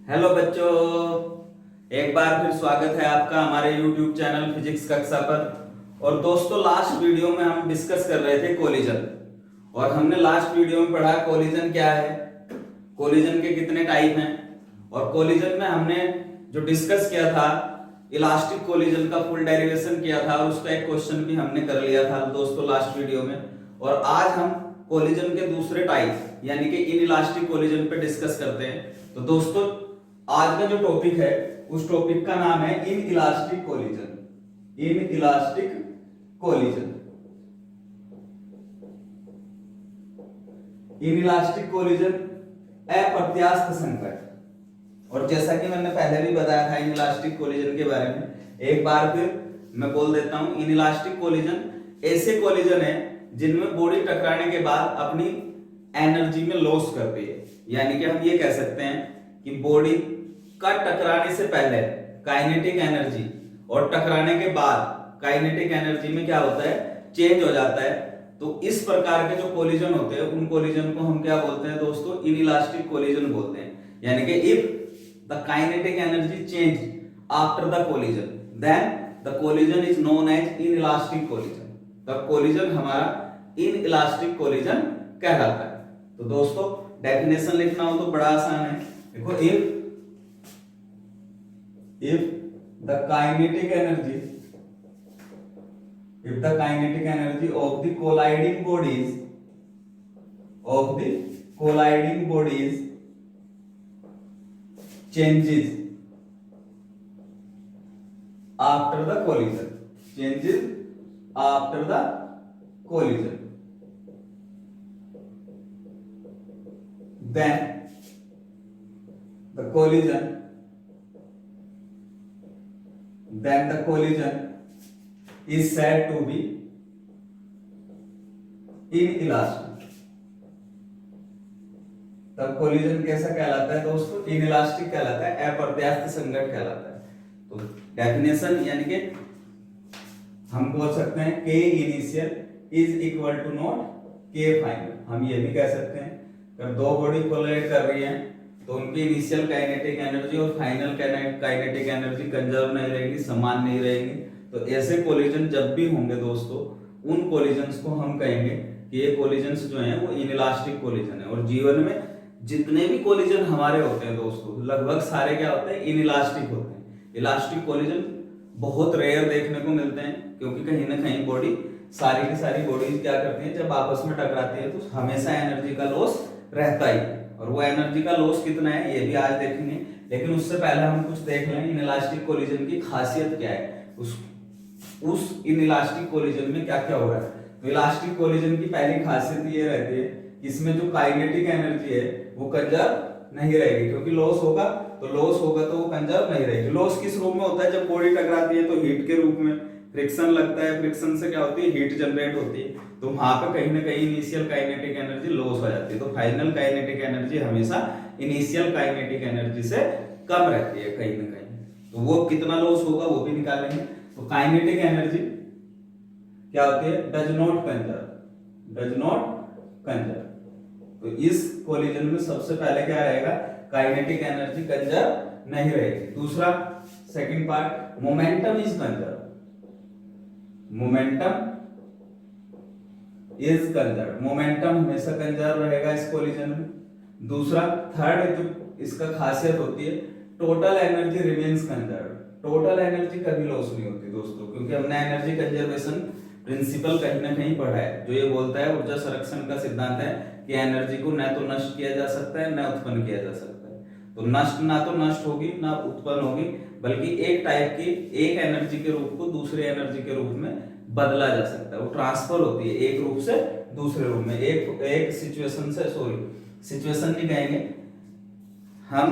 Hello बच्चों, एक बार फिर स्वागत है आपका हमारे YouTube चैनल फिजिक्स कक्षा पर। और दोस्तों, लास्ट वीडियो में हम डिस्कस कर रहे थे कोलिजन। और हमने लास्ट वीडियो में पढ़ा कोलिजन क्या है, कोलिजन के कितने टाइप हैं। और कोलिजन में हमने जो डिस्कस किया था इलास्टिक कोलिजन का फुल डेरिवेशन किया था, और उसका एक क्वेश्चन भी हमने कर लिया था दोस्तों लास्ट वीडियो में। और आज हम कोलिजन के दूसरे टाइप यानी कि इनइलास्टिक कोलिजन पे डिस्कस करते हैं। तो दोस्तों, आज का जो टॉपिक है उस टॉपिक का नाम है inelastic collision. Inelastic collision. Inelastic collision अप्रत्यास्थ संकट। और जैसा कि मैंने पहले भी बताया था इन इलास्टिक कोलिजन के बारे में, एक बार फिर मैं बोल देता हूं। इन इलास्टिक कोलिजन ऐसे कोलिजन है जिनमें बॉडी टकराने के बाद अपनी एनर्जी में लॉस करती है। यानी कि हम ये कह सकते हैं कि बॉडी का टकराने से पहले काइनेटिक एनर्जी और टकराने के बाद काइनेटिक एनर्जी में क्या होता है, चेंज हो जाता है। तो इस प्रकार के जो कोलिजन होते हैं उन कोलिजन को हम क्या बोलते हैं दोस्तों, इनइलास्टिक कोलिजन बोलते हैं। यानी कि if the kinetic energy change after the collision then the collision is known as inelastic collision. तब कोलिजन हमारा इनइलास्टिक कोलिजन कहलाता है। तो दोस्तों, डेफिनेशन लिखना हो तो बड़ा आसान है। देखो, if the kinetic energy of the colliding bodies changes after the collision then the collision is said to be inelastic। तब कोलिजन कैसा कहलाता है दोस्तों, इनइलास्टिक कहलाता है, अप्रत्यास्थ संघट कहलाता है। तो डेफिनेशन यानी कि हम बोल सकते हैं K initial is equal to not K final. हम ये भी कह सकते हैं अगर दो बॉडी कोलाइड कर रही हैं तो उनकी इनिशियल काइनेटिक एनर्जी और फाइनल काइनेटिक एनर्जी कंजर्व नहीं रहेगी, समान नहीं रहेगी। तो ऐसे कोलिजन जब भी होंगे दोस्तों, उन कोलिजन्स को हम कहेंगे कि ये कोलिजन्स जो हैं वो इनइलास्टिक कोलिजन है। और जीवन में जितने भी कोलिजन हमारे होते हैं दोस्तों, लगभग सारे क्या होते हैं, इनइलास्टिक होते हैं। इलास्टिक कोलिजन बहुत रेयर देखने को मिलते हैं, क्योंकि कहीं ना कहीं बॉडी सारी की सारी बॉडीज क्या करती हैं, जब आपस में टकराती है तो हमेशा एनर्जी का लॉस रहता ही। और वो एनर्जी का लॉस कितना है ये भी आज देखेंगे। लेकिन उससे पहले हम कुछ देख लें इनइलास्टिक कोलिजन की खासियत क्या है, उस इनइलास्टिक कोलिजन में क्या क्या हो रहा है। तो इलास्टिक कोलिजन की पहली खासियत ये रहती है, इसमें जो काइनेटिक एनर्जी है वो कंजर्व नहीं रहेगी, क्योंकि लॉस होगा तो वो कंजर्व नहीं रहेगी। लॉस किस रूप में होता है, जब बॉडी टकराती है तो हीट के रूप में, फ्रिक्शन लगता है, फ्रिक्शन से क्या होती है, हीट जनरेट होती है। तो वहां पे कहीं ना कहीं इनिशियल काइनेटिक एनर्जी लॉस हो जाती है। तो फाइनल काइनेटिक एनर्जी हमेशा इनिशियल काइनेटिक एनर्जी से कम रहती है कहीं ना कहीं। तो वो कितना लॉस होगा वो भी निकालेंगे। तो काइनेटिक एनर्जी क्या होती है, डज नॉट कंजर्व। तो इस कोलिजन में सबसे पहले क्या रहेगा, काइनेटिक एनर्जी कंजर्व नहीं रहेगी। दूसरा second part, momentum is conserve. Momentum हमेशा कंजर्व रहेगा इस कोलिजन में। दूसरा थर्ड जो इसका खासियत होती है, total energy remains conserve. Total energy कभी लॉस नहीं होती दोस्तों, क्योंकि हमने एनर्जी कंजर्वेशन प्रिंसिपल कहीं ना कहीं पढ़ा है, जो ये बोलता है ऊर्जा संरक्षण का सिद्धांत है कि एनर्जी को न तो नष्ट किया जा सकता है न उत्पन्न किया जा सकता है। तो ना तो नष्ट होगी ना उत्पन्न होगी, बल्कि एक टाइप की एक एनर्जी के रूप को दूसरे एनर्जी के रूप में बदला जा सकता है। वो ट्रांसफर होती है एक रूप से दूसरे रूप में, एक सिचुएशन नहीं कहेंगे हम,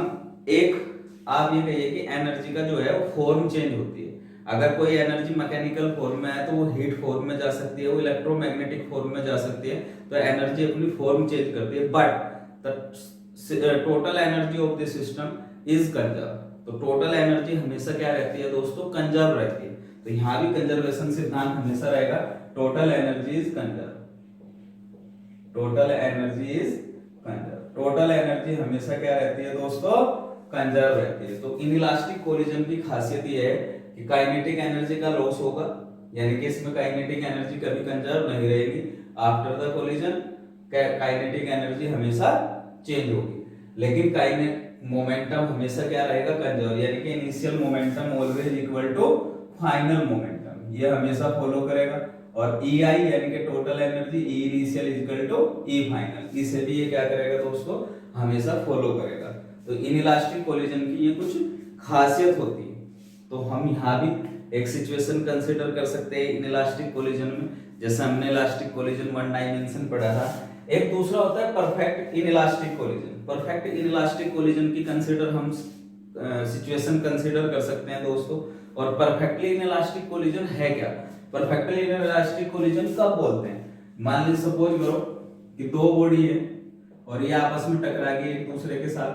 आप ये कहिए कि एनर्जी का जो है वो फॉर्म चेंज होती है। अगर कोई एनर्जी मैकेनिकल फॉर्म में है तो वो हीट फॉर्म में जा सकती है, वो इलेक्ट्रोमैग्नेटिक फॉर्म में जा सकती है। तो एनर्जी अपनी फॉर्म चेंज करती है, but the total energy of the system is conserve. तो टोटल एनर्जी हमेशा क्या रहती है दोस्तों, कंजर्व रहती है। तो यहां भी कंजर्वेशन सिद्धांत हमेशा रहेगा, total energy is conserve. Total energy हमेशा क्या रहती है दोस्तों, कंजर्व रहती है। तो इनइलास्टिक कोलिजन की खासियत ये है कि काइनेटिक एनर्जी का लॉस होगा, यानी कि इसमें काइनेटिक एनर्जी कभी कंजर्व नहीं रहेगी। After the collision kinetic energy हमेशा चेंज होगी, लेकिन काइनेटिक मोमेंटम हमेशा क्या रहेगा, कंजर्व, यानी कि initial momentum always equal to final momentum, ये हमेशा फॉलो करेगा। और EI यानी कि total energy E initial equal to E final, इसे भी ये क्या करेगा दोस्तों, हमेशा फॉलो करेगा। तो इनइलास्टिक कोलिजन की ये कुछ खासियत होती है। तो हम यहाँ भी एक सिचुएशन कंसीडर कर सकते हैं इनइलास्टिक कोलिजन में, जैसे हमने इलास्टिक कोलिजन वन डायमेंशन पढ़ा था। एक दूसरा होता है perfect inelastic collision. Perfect inelastic collision की कंसीडर हम सिचुएशन कंसीडर कर सकते हैं दोस्तों। और परफेक्टली इनइलास्टिक कोलिजन है क्या, परफेक्टली इनइलास्टिक कोलिजन कब बोलते हैं, मान लीजिए सपोज करो कि दो बॉडी है और ये आपस में टकरा गई एक दूसरे के साथ,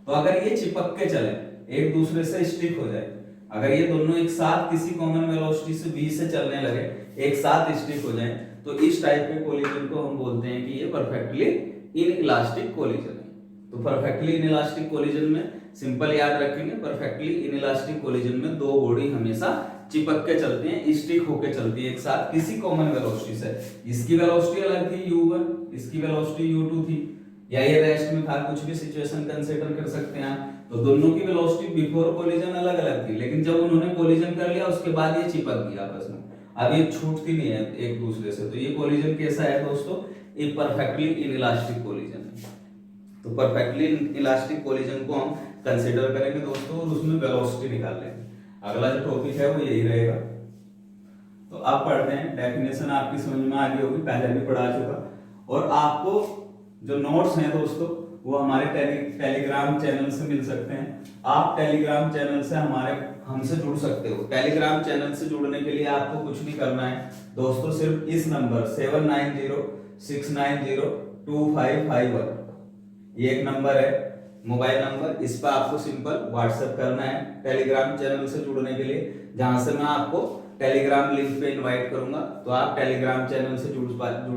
तो अगर ये चिपक के चले, एक दूसरे से स्टिक हो जाए, अगर ये दोनों एक साथ किसी कॉमन वेलोसिटी से v से चलने लगे, एक साथ स्टिक हो जाए, तो इस टाइप के कोलिजन को हम बोलते हैं कि ये परफेक्टली इनइलास्टिक कोलिजन है। तो परफेक्टली इनइलास्टिक कोलिजन में सिंपल याद रखेंगे, परफेक्टली इनइलास्टिक कोलिजन में दो बॉडी हमेशा चिपक के चलती हैं, स्टिक होके चलती है एक साथ किसी कॉमन वेलोसिटी से। इसकी वेलोसिटी अलग थी u1, इसकी वेलोसिटी u2 थी, या ये रेस्ट में था, कुछ भी सिचुएशन कंसीडर कर सकते हैं। तो दोनों की वेलोसिटी बिफोर कोलिजन अलग अलग थी, लेकिन जब उन्होंने कोलिजन कर लिया उसके बाद ये चिपक गई आपस में, अब ये छूटती नहीं है एक दूसरे से। तो ये कोलिजन कैसा है दोस्तों, ये परफेक्टली इनइलास्टिक कोलिजन है। तो परफेक्टली इलास्टिक कोलिजन को हम कंसीडर करेंगे दोस्तों, और उसमें वेलोसिटी निकाल लेंगे। अगला जो टॉपिक है वो यही रहेगा। तो आप पढ़ते हैं, डेफिनेशन आपकी समझ में आ गई होगी, पहले भी पढ़ा चुका। और आपको जो नोट्स हैं दोस्तों वो हमारे टेलीग्राम चैनल से मिल सकते हैं। आप टेलीग्राम चैनल से हमसे जुड़ सकते हो। टेलीग्राम चैनल से जुड़ने के लिए आपको कुछ नहीं करना है दोस्तों, सिर्फ इस नंबर 7906902551, ये एक नंबर है मोबाइल नंबर, इस पर आपको सिंपल व्हाट्सएप करना है टेलीग्राम चैनल से जुड़ने के लिए, जहां से मैं आपको टेलीग्राम लिंक पे इनवाइट करूंगा। तो आप टेलीग्राम चैनल से जुड़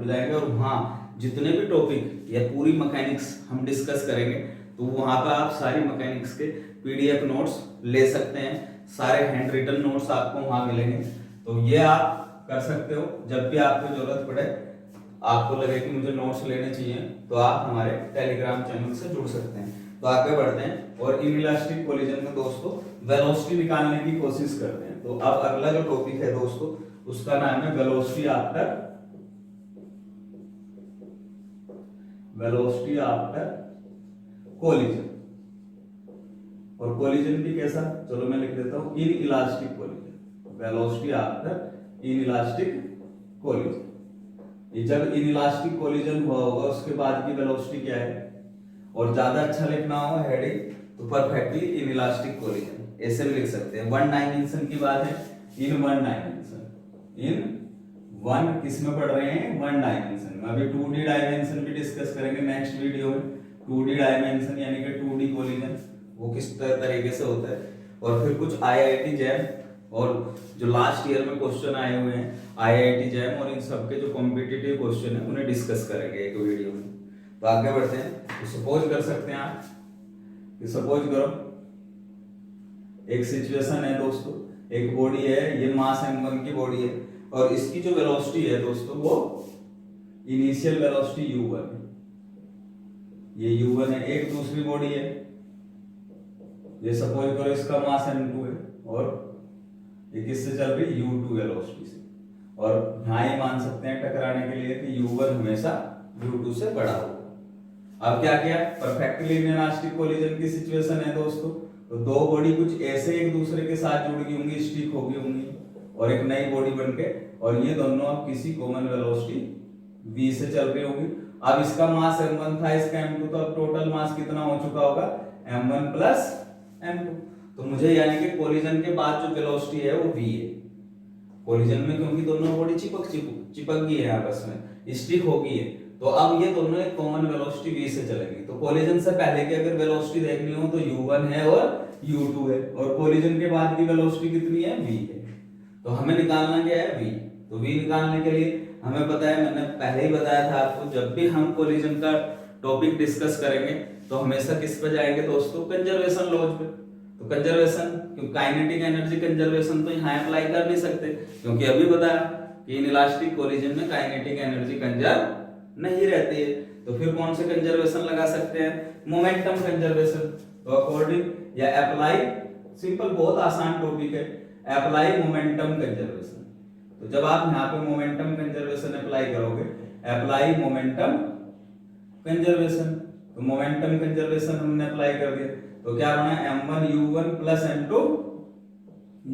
जाएंगे, और वहाँ जितने भी टॉपिक या पूरी मैकेनिक्स हम डिस्कस करेंगे, तो वहाँ पे आप सारी मैकेनिक्स के PDF नोट्स ले सकते हैं, सारे हैंड रिटन नोट्स आपको वहाँ मिलेंगे। तो ये आप कर सकते हो, जब भी आपको जरूरत पड़े, आपको लगे कि मुझे नोट्स लेने चाहिए, तो आप हमारे टेलीग्राम चैनल से जुड़ सकते हैं। तो आगे बढ़ते हैं और इनइलास्टिक कोलिजन में दोस्तों वेलोसिटी निकालने की कोशिश करते हैं। तो अब अगला जो टॉपिक है दोस्तों उसका नाम है वेलोसिटी आफ्टर कोलिजन। और कोलिजन भी कैसा, चलो मैं लिख देता हूं, inelastic collision, velocity after inelastic collision. ये जब इनइलास्टिक कोलिजन हुआ होगा उसके बाद की वेलोसिटी क्या है, और ज्यादा अच्छा लिखना हो हेडिंग तो परफेक्टली इनइलास्टिक कोलिजन, ऐसे भी लिख सकते हैं। वन डायमेंशन की बात है, in one dimension, in one किसमें पढ़ रहे हैं, वन डायमेंशन में। अभी 2D डायमेंशन भी डिस्कस करेंगे नेक्स्ट वीडियो में। 2D डायमेंशन यानी कि 2D कोलिजन वो किस तरीके से होता है। और फिर कुछ IIT जैम और जो लास्ट ईयर में क्वेश्चन आए हुए हैं IIT जैम और इन सब के जो कॉम्पिटिटिव क्वेश्चन है उन्हें डिस्कस करेंगे एक वीडियो में। तो आगे बढ़ते हैं। तो सपोज कर सकते हैं आप कि सपोज करो एक सिचुएशन है दोस्तों, एक बॉडी है, ये मास m1 की बॉडी है, और इसकी जो वेलोसिटी है दोस्तों वो इनिशियल वेलोसिटी u1 है, ये u1 है। एक दूसरी बॉडी है, ये सपोज करो इसका मास m2 है, और ये किससे चल रही, u2 वेलोसिटी से। और यहाँ ही मान सकते हैं टकराने के लिए कि u1 हमेशा u2 से बड़ा होगा। अब क्या किया, परफेक्टली इनइलास्टिक कोलिजन की सिचुएशन है दोस्तों, तो दो बॉडी कुछ ऐसे एक दूसरे के साथ जुड़ गई होंगी, स्टिक हो गई होंगी, और एक नई बॉडी बनके, और ये दोनों अब किसी कॉमन वेलोसिटी v से चल रही होंगी। अब इसका मास m1 था, इसका m2, तो अब टोटल मास कितना हो चुका होगा, m1 प्लस m2। तो मुझे यानी कि कोलिजन के बाद जो वेलोसिटी है वो v है कोलिजन में, क्योंकि दोनों बॉडी चिपक गई है आपस में, स्टिक हो गई है। तो अब ये दोनों एक कॉमन वेलोसिटी v से चलेंगी। तो कोलिजन से पहले की अगर वेलोसिटी देखनी हो तो u1 है और u2 है, और कोलिजन के बाद की वेलोसिटी कितनी है, v है। तो हमें निकालना क्या है, v। तो v निकालने के लिए हमें पता है, मैंने पहले ही बताया था आपको, जब भी हम कोलिजन का टॉपिक डिस्कस करेंगे तो हमेशा किस पे जाएंगे दोस्तों, कंजर्वेशन लॉज पे। तो कंजर्वेशन, क्योंकि काइनेटिक एनर्जी कंजर्वेशन तो यहाँ अप्लाई कर नहीं सकते, क्योंकि अभी बताया कि इनइलास्टिक कोलिजन में काइनेटिक एनर्जी कंजर्व नहीं रहती है। तो फिर कौन से कंजर्वेशन लगा सकते हैं, मोमेंटम कंजर्वेशन। तो अकॉर्डिंग या अप्लाई, सिंपल बहुत आसान टॉपिक है, अप्लाई मोमेंटम कंजर्वेशन। तो जब आप यहाँ पे मोमेंटम कंजर्वेशन अप्लाई करोगे, अप्लाई मोमेंटम कंजर्वेशन, तो मोमेंटम कंजर्वेशन हमने अप्लाई कर दिया, तो क्या बना m1 u1 plus m2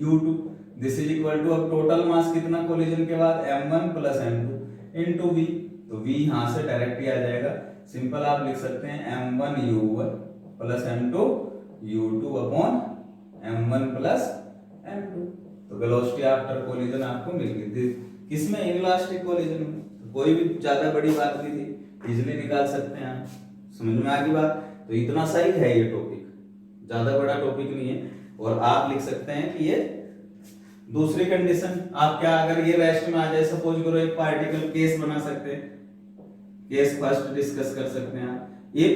u2। This is equal to, अब टोटल मास कितना कोलिजन के बाद, m1 plus m2 into v। तो v यहां से डायरेक्ट ही आ जाएगा, सिंपल आप लिख सकते हैं m1 u1 plus m2 u2 upon m1 plus m2। तो वेलोसिटी आफ्टर कोलिजन आपको मिल गई। किसमें, इनइलास्टिक कोलिजन में। तो कोई भी ज्यादा बड़ी बात नहीं थी, इजीली निकाल सकते हैं आप। समझ में आ गई बात। तो इतना सही है ये टॉपिक, ज्यादा बड़ा टॉपिक नहीं है। और आप लिख सकते हैं कि ये दूसरी कंडीशन, आप क्या, अगर ये रेस्ट में आ जाए, सपोज करो एक पार्टिकल केस बना सकते हैं, केस फर्स्ट डिस्कस कर सकते हैं आप। If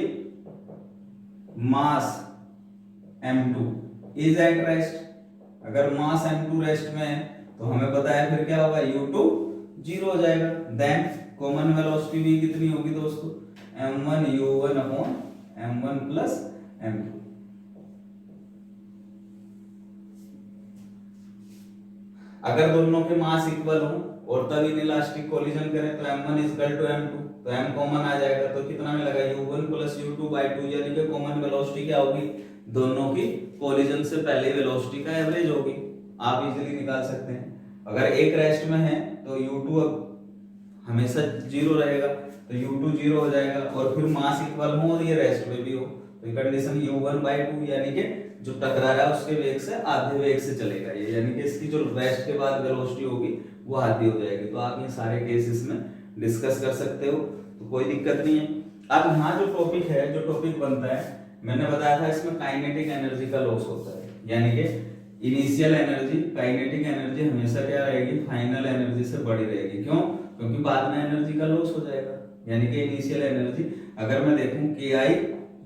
mass m2 is at rest, अगर मास m2 रेस्ट में है तो हमें पता है फिर क्या होगा, u2 जीरो हो जाएगा। देन कॉमन वेलोसिटी भी कितनी होगी दोस्तों, m1 u1 upon m1 plus m2। अगर दोनों के मास इक्वल हो और तब इनइलास्टिक कोलिजन करें तो m1 is equal to m2, तो m कॉमन आ जाएगा, तो कितना मिलेगा u1 प्लस u2 बाई 2, यानी कि कॉमन वेलोसिटी क्या होगी, दोनों की कोलिजन से पहले वेलोसिटी का एवरेज होगी। आप इजीली निकाल सकते हैं। अगर एक रेस्ट में है तो u2 अब हमेशा जीरो रहेगा, तो u2 जीरो हो जाएगा, और फिर मास इक्वल हो और ये रेस्ट में भी हो, तो कंडीशन u1 बाई 2, यानी कि जो टकरा रहा है उसके वेग से आधे वेग से चलेगा ये, यानी कि इसकी जो रेस्ट के बाद वेलोसिटी होगी वो आधी हो जाएगी। तो आप ये सारे केसेस में डिस्कस कर सकते हो, तो कोई दिक्कत नहीं है। अब यहाँ जो टॉपिक है, जो टॉपिक बनता है, मैंने बताया था इसमें काइनेटिक एनर्जी का लॉस होता है, यानी कि इनिशियल एनर्जी, काइनेटिक एनर्जी हमेशा क्या रहेगी, फाइनल एनर्जी से बड़ी रहेगी। क्यों, क्योंकि बाद में एनर्जी का लॉस हो जाएगा। यानी कि इनिशियल एनर्जी अगर मैं देखूं KI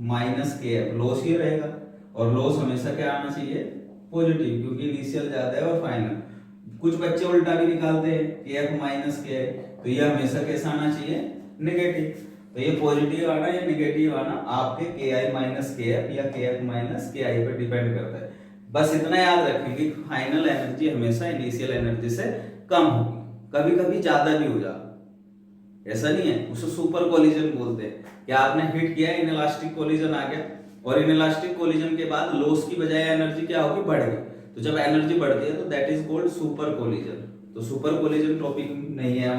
माइनस KF, लॉस ही रहेगा, और लॉस हमेशा क्या आना चाहिए, पॉजिटिव, क्योंकि इनिशियल ज्यादा है और फाइनल। कुछ बच्चे उल्टा भी निकालते हैं, KF माइनस KI, तो ये हमेशा कैसा आना चाहिए, नेगेटिव। तो ये पॉजिटिव आना या नेगेटिव आना आपके KI माइनस KF या KF माइनस KI पे डिपेंड करता है। बस इतना याद रखें कि फाइनल एनर्जी हमेशा इनिशियल एनर्जी से कम होगी, कभी कभी ज्यादा भी हो जाएगा, ऐसा नहीं है। उसे सुपर कोलिजन बोलते हैं। क्या आपने हिट किया, इनइलास्टिक कोलिजन आ गया, और इनइलास्टिक कोलिजन के बाद लॉस की बजाय एनर्जी क्या होगी, बढ़ गई। तो जब एनर्जी बढ़ती है तो that is called super collision. तो सुपर कोलिजन टॉपिक नहीं है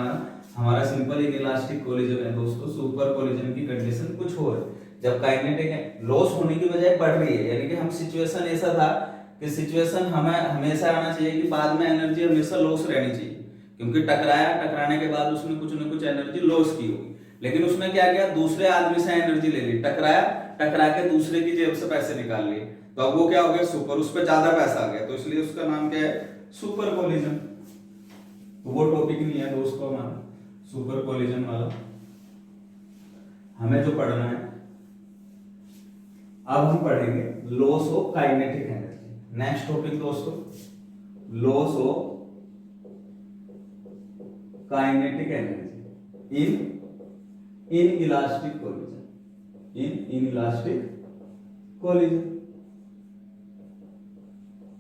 हमारा सिंपल इनइलास्टिक कोलिजन है दोस्तों। सुपर कोलिजन की कंडीशन कुछ और है, जब काइनेटिक लॉस होने की बजाय बढ़ रही है, यानी कि हम सिचुएशन ऐसा था कि सिचुएशन हमें हमेशा आना चाहिए कि बाद में एनर्जी हमेशा लॉस रहनी चाहिए, क्योंकि टकराया, टकराने के बाद उसने कुछ न कुछ एनर्जी लॉस की होगी, लेकिन उसने क्या किया, दूसरे आदमी से एनर्जी ले ली, टकराया, टकरा के दूसरे की जेब से पैसे निकाल लिए, तो अब वो क्या हो गया, सुपर, उस पर ज्यादा पैसा आ गया, तो इसलिए उसका नाम क्या है, सुपर कोलिजन। तो वो टॉपिक नहीं है दोस्तों हमारा सुपर कोलिजन वाला। हमें जो पढ़ना है, अब हम पढ़ेंगे loss of kinetic energy. Next topic दोस्तों, loss of kinetic energy inelastic collision, inelastic collision.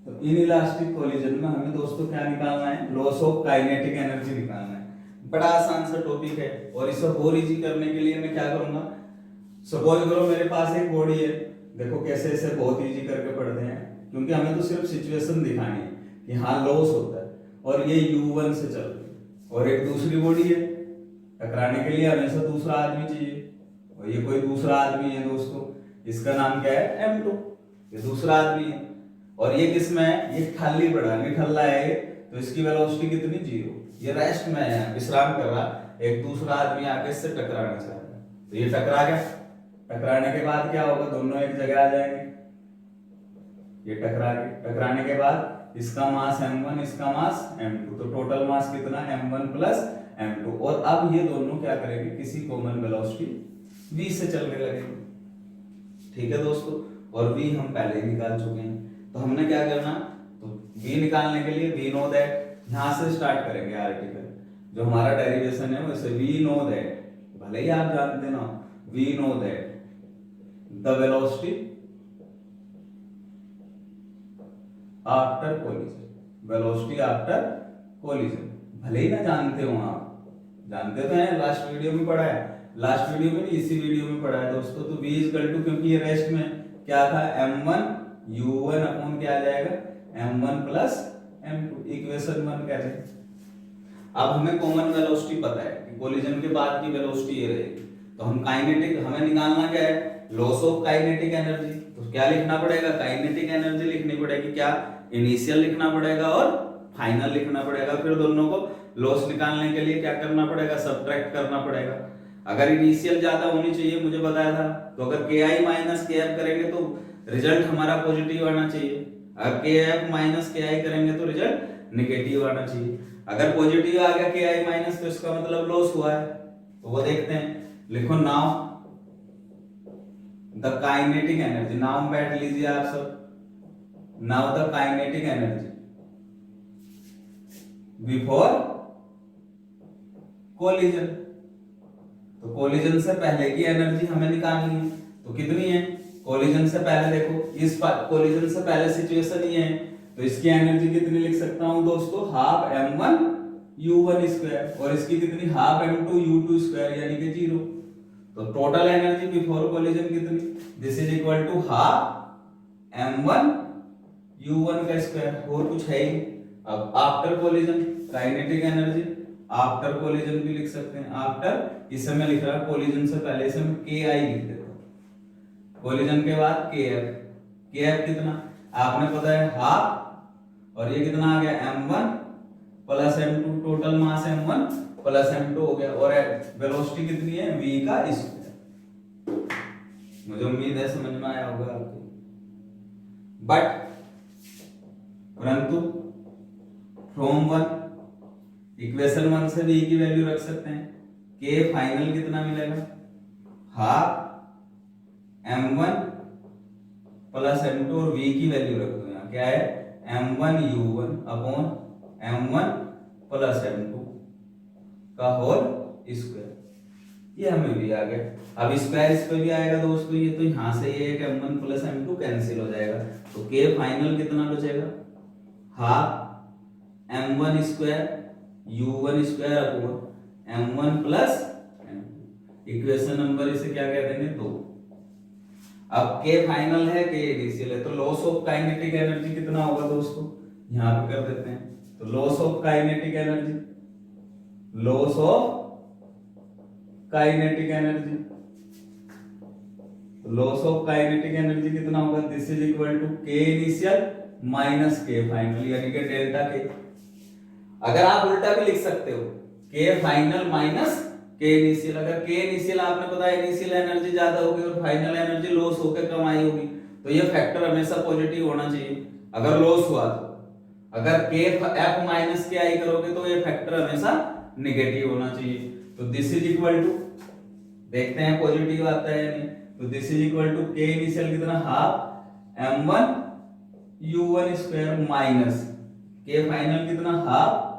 तो इन इलास्टिक कोलिजन में हमें दोस्तों क्या निकालना है, लॉस ऑफ काइनेटिक एनर्जी निकालना है। बड़ा आसान सा टॉपिक है, और इसे और इजी करने के लिए मैं क्या करूंगा, सपोज करो मेरे पास एक बॉडी है, देखो कैसे इसे बहुत इजी करके पढ़ते हैं, क्योंकि हमें तो सिर्फ सिचुएशन दिखानी है कि हाँ लॉस होता है, और ये U1 से चल रही है, और एक दूसरी बॉडी है, टकराने के लिए हमेशा दूसरा आदमी चाहिए, और ये कोई दूसरा आदमी है दोस्तों, इसका नाम क्या है, M2, ये दूसरा आदमी है, और ये किसमें है, ये खाली पड़ा है, निठल्ला है ये, तो इसकी वेलोसिटी कितनी, जीरो, ये रेस्ट में है, विश्राम कर रहा, एक दूसरा आदमी आके इससे टकराना चाह रहा है, तो ये टकरा गया, टकराने के बाद क्या होगा, दोनों एक जगह आ जाएंगे, ये टकरा गए, टकराने के बाद इसका मास m1, इसका मास m2, तो टोटल मास कितना, m1 प्लस m2, और अब ये दोनों क्या करेंगे, किसी कॉमन वेलोसिटी v से चलने लगेंगे। ठीक है दोस्तों, और v हम पहले ही निकाल चुके हैं, तो हमने क्या करना, तो v निकालने के लिए वी नो दैट, यहां से स्टार्ट करेंगे आर्टिकल, जो हमारा डेरिवेशन है वैसे वी नो दैट, भले ही आप जानते ना, we know that the velocity after collision, velocity after collision, भले ही ना जानते हो आप, जानते तो हैं, लास्ट वीडियो में पढ़ा है, लास्ट वीडियो में नहीं इसी वीडियो में पढ़ा है दोस्तों। तो v इक्वल टू, क्योंकि ये रेस्ट में क्या था, m1 u1 अपॉन क्या आ जाएगा, m1 प्लस m2, इक्वेशन 1 कह रहे हैं। अब हमें कॉमन वेलोसिटी पता है कि कोलिजन के बाद की वेलोसिटी ये रहेगी, तो हम काइनेटिक, हमें निकालना क्या है, लॉस ऑफ काइनेटिक एनर्जी, तो क्या लिखना पड़ेगा, काइनेटिक एनर्जी लिखनी पड़ेगी, क्या, इनिशियल लिखना पड़ेगा और फाइनल लिखना पड़ेगा, फिर दोनों को लॉस निकालने के लिए क्या करना पड़ेगा, सब्ट्रैक्ट करना पड़ेगा। अगर इनिशियल ज्यादा होनी चाहिए, मुझे बताया था, तो अगर KI माइनस KF करेंगे तो रिजल्ट हमारा पॉजिटिव आना चाहिए, अगर KF माइनस KI करेंगे तो रिजल्ट नेगेटिव आना चाहिए। अगर पॉजिटिव आ गया KI माइनस तो इसका मतलब लॉस हुआ है, तो वो देखते हैं, लिखो now the kinetic energy, now बैठ लीजिए आप सब, now the kinetic energy before collision, तो कोलिजन से पहले की एनर्जी हमें निकालनी है, तो कितनी है, कोलिजन से पहले देखो, इस कोलिजन से पहले सिचुएशन ये है, तो इसकी एनर्जी कितनी लिख सकता हूं दोस्तों, हाफ m1 u1 स्क्वायर, और इसकी कितनी, हाफ m2 u2 स्क्वायर, यानी कि 0। तो टोटल एनर्जी बिफोर कोलिजन कितनी, this is equal to half m1 u1 का स्क्वायर, और कुछ है ही। अब after collision kinetic energy, after collision भी लिख सकते हैं, आफ्टर, इस समय लिख रहा है कोलिजन से पहले, इसे मैं KI लिख देता हूं, कोलिजन के बाद KF, KF कितना आपने पता है, हाफ, और ये कितना आ गया m1 plus m2, total mass m1 plus m2 हो गया, और वेलोसिटी कितनी है, v का स्क्वायर। मुझे उम्मीद है समझ में आया होगा आपको, बट परंतु फ्रॉम 1, इक्वेशन 1 से v की वैल्यू रख सकते हैं, k फाइनल कितना मिलेगा, हाफ m1 प्लस m2, और v की वैल्यू रख दो, यहाँ क्या है, m1 u1 upon m1 plus m2 का होल स्क्वायर, ये हमें भी आ गया। अब स्क्वायर इस पे भी आएगा दोस्तों, ये तो यहाँ से ये एक m1 प्लस m2 कैंसिल हो जाएगा, तो k फाइनल कितना बचेगा, half m1 square u1 square upon m1 plus m2, equation number इसे क्या कह देंगे, 2। अब k फाइनल है, k इनिशियल है, तो लॉस ऑफ काइनेटिक एनर्जी कितना होगा दोस्तों, यहां पे कर देते हैं, तो loss of kinetic energy, loss of kinetic energy, loss of kinetic energy कितना होगा, this is equal to k initial minus k final, यानी कि डेल्टा k। अगर आप उल्टा भी लिख सकते हो, k final minus k initial, अगर k इनिशियल आपने पता है इनिशियल एनर्जी ज्यादा होगी और फाइनल एनर्जी लॉस होकर कम आई होगी, तो ये फैक्टर हमेशा पॉजिटिव होना चाहिए अगर लॉस हुआ तो। अगर k f माइनस k आई करोगे तो ये फैक्टर हमेशा नेगेटिव होना चाहिए, तो दिस इज इक्वल टू, देखते हैं पॉजिटिव आता है या नहीं, तो this is equal to k initial कितना, half m1 u1 square minus k final कितना, half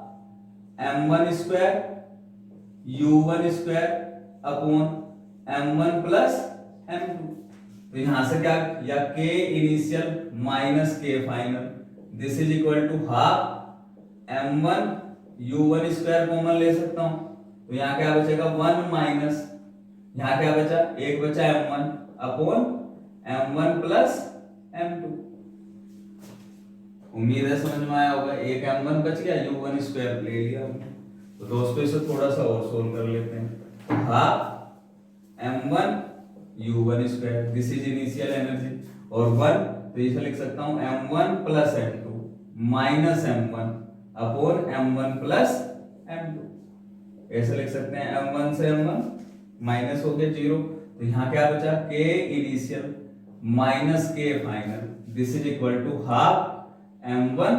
m1 square u1 square upon m1 plus m2, तो यहां से क्या, या k initial minus k final, this is equal to half m1 u1 square common ले सकता हूं, तो यहां क्या बचेगा, 1 माइनस, यहां क्या बचा, एक बचा m1 upon m1 plus m2। उम्मीद है समझ में आया होगा, एक m1 बच गया, u1 स्क्वायर ले लिया हमने। तो दोस्तों इसे थोड़ा सा और सोल्व कर लेते हैं, half m1 u1 square, this is initial energy, और 1, तो इसे लिख सकता हूं m1 plus m2 minus m1 upon m1 plus m2, ऐसे लिख सकते हैं, m1 से m1 माइनस हो गया 0, तो यहाँ क्या बचा, k initial minus k final, this is equal to half m1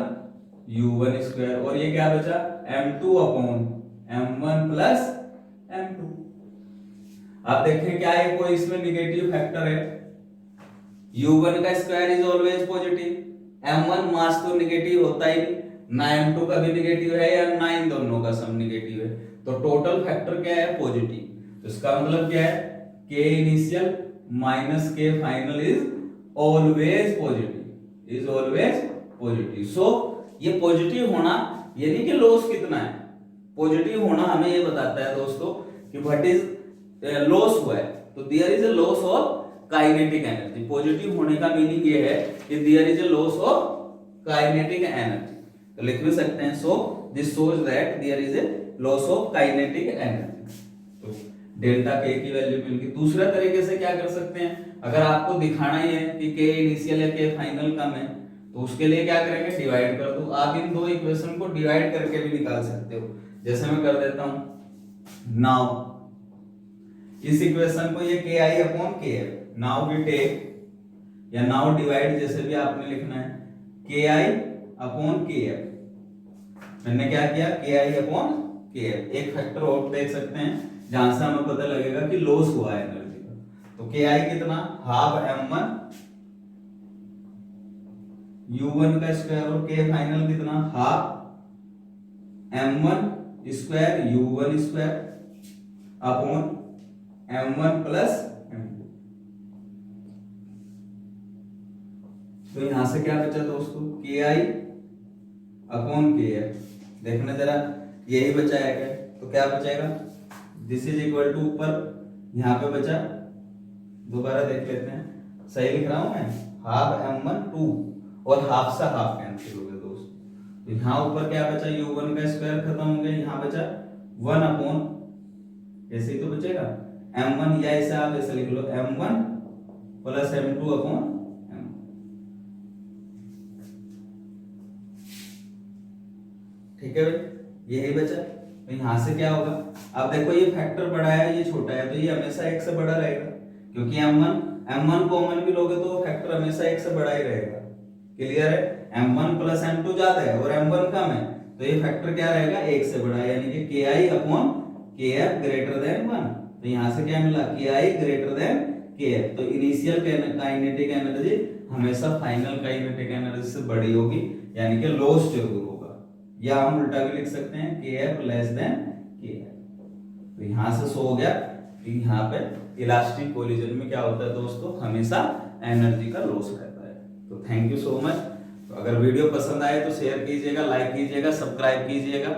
u1 square, और ये क्या बचा, m2 upon m1 plus m2। आप देखें क्या है, कोई इसमें निगेटिव फैक्टर है, u1 का square is always positive, m1 मास तो निगेटिव होता ही नहीं, ना m2 का भी निगेटिव है या ना इन दोनों का सम निगेटिव है, तो टोटल फैक्टर क्या है, पॉजिटिव। तो इसका मतलब क्या है, k initial minus k final is always positive, is always positive. So ये पॉजिटिव होना यानी कि लॉस कितना है, पॉजिटिव होना हमें ये बताता है दोस्तों कि व्हाट इज लॉस हुआ है, तो there is a loss of kinetic energy. Positive होने का मीनिंग ये है कि there is a loss of kinetic energy, तो लिख भी सकते हैं so this shows that there is a loss of kinetic energy. तो डेल्टा के की वैल्यू मिल गई। दूसरा तरीके से क्या कर सकते हैं, अगर आपको दिखाना ही है कि के इनिशियल या के फाइनल कम है, तो उसके लिए क्या करेंगे, डिवाइड कर दो। आप इन दो इक्वेशन को डिवाइड करके भी निकाल सकते हो, जैसे मैं कर देता हूं। नाउ इस इक्वेशन को ये के आई अपॉन के एफ, नाउ वी टेक या नाउ डिवाइड, जैसे भी आपने लिखना है, के आई अपॉन के एफ। मैंने क्या किया, के आई अपॉन के एफ। एक फैक्टर और देख सकते हैं जहां से हमें पता लगेगा कि लॉस हुआ है एनर्जी का, तो के आई कितना, हाफ m1 u1 का स्क्वायर, और के फाइनल कितना, half m1 square u1 square upon m1 plus m2। तो यहां से क्या बचा दोस्तों, के आई अपॉन के एफ। देखना जरा, यही बचा है क्या, तो क्या बचेगा, दिस इज इक्वल टू, ऊपर यहां पे बचा, दोबारा देख लेते हैं, सही लिख रहा हूं मैं, हाफ m1 2 और हाफ से हाफ कैंसिल हो गया दोस्त, तो यहां ऊपर क्या बचा, u1 का स्क्वायर खत्म हो गया, यहां बचा 1 अपॉन, ऐसे ही तो बचेगा m1, या ऐसे आप ऐसे लिख लो m1 plus m2 upon m। ठीक है भाई, यही बचा। तो यहां से क्या होगा, अब देखो ये फैक्टर बड़ा है ये छोटा है, तो ये हमेशा एक से बड़ा रहेगा, क्योंकि m1 कॉमन भी लोगे तो फैक्टर हमेशा एक से बड़ा ही रहेगा। क्लियर है, m1 प्लस m2 ज्यादा है और m1 कम है, तो ये फैक्टर क्या रहेगा, एक से बड़ा, यानी कि के आई अपॉन के एफ ग्रेटर देन 1। तो यहां से क्या मिला, के आई ग्रेटर देन के एफ। तो इनिशियल काइनेटिक एनर्जी हमेशा फाइनल काइनेटिक एनर्जी से बड़ी होगी, यानी कि लॉस जरूर होगा, या हम उल्टा भी लिख सकते हैं, के एफ लेस देन के एफ। तो यहां से सो हो गया कि यहाँ पे इलास्टिक कोलिजन में क्या होता है दोस्तों, हमेशा एनर्जी का लॉस रहता है। तो थैंक यू सो मच। तो अगर वीडियो पसंद आए तो शेयर कीजिएगा, लाइक कीजिएगा, सब्सक्राइब कीजिएगा।